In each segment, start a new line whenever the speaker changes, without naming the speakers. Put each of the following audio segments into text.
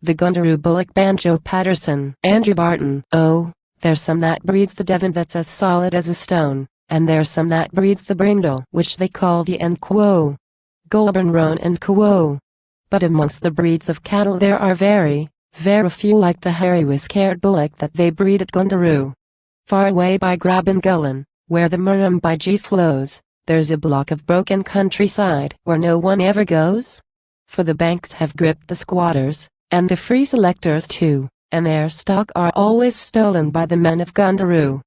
the Gundaroo, Bullock, Banjo, Paterson, Andrew, Barton. Oh, there's some that breeds the Devon that's as solid as a stone, and there's some that breeds the Brindle, which they call the Quo, Golden Roan and Quo. But amongst the breeds of cattle there are very few like the hairy whisk-haired bullock that they breed at Gundaroo. Far away by Grabangullen, where the Murrumbidgee flows, there's a block of broken countryside where no one ever goes. For the banks have gripped the squatters, and the free selectors too, and their stock are always stolen by the men of Gundaroo.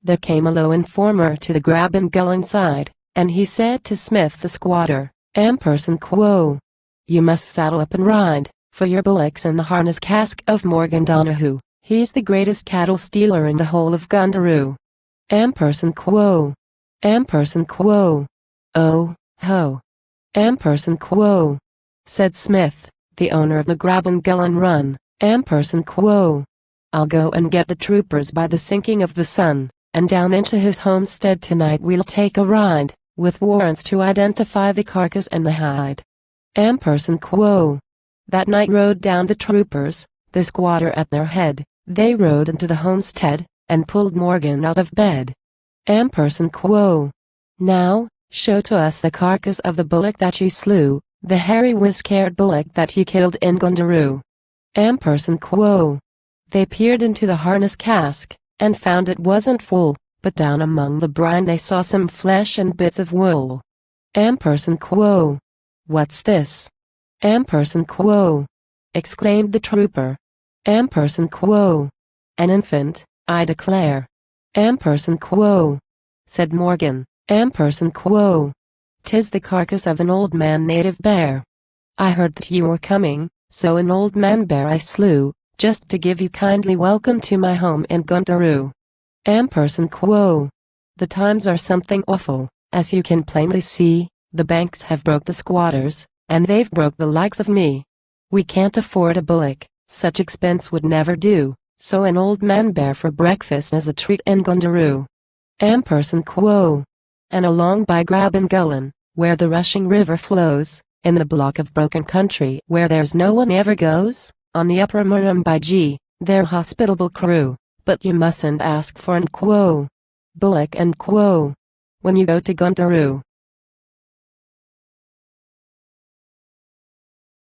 There came a low informer to the Grabangullen side, and he said to Smith the squatter, Quo, you must saddle up and ride, for your bullock's in the harness cask of Morgan Donahue. He's the greatest cattle stealer in the whole of Gundaroo. Quo. Quo. Oh, ho. Quo, said Smith, the owner of the Grabangullen run. Quo. I'll go and get the troopers by the sinking of the sun, and down into his homestead tonight we'll take a ride, with warrants to identify the carcass and the hide. Quo. That night rode down the troopers, the squatter at their head. They rode into the homestead, and pulled Morgan out of bed. Quo. Now, show to us the carcass of the bullock that you slew, the hairy whisk-haired bullock that you killed in Gundaroo. Quo. They peered into the harness cask, and found it wasn't full, but down among the brine they saw some flesh and bits of wool. Quo. What's this? Quo, exclaimed the trooper. Quo. An infant, I declare. Quo, said Morgan. Quo. 'Tis the carcass of an old man native bear. I heard that you were coming, so an old man bear I slew, just to give you kindly welcome to my home in Gundaroo. Quo. The times are something awful, as you can plainly see. The banks have broke the squatters, and they've broke the likes of me. We can't afford a bullock, such expense would never do, so an old man bear for breakfast is a treat in Gundaroo. Quo. And along by Grabangullen, where the rushing river flows, in the block of broken country where there's no one ever goes, on the upper Murrumbidgee, they're hospitable crew, but you mustn't ask for Quo, Bullock and Quo, when you go to Gundaroo.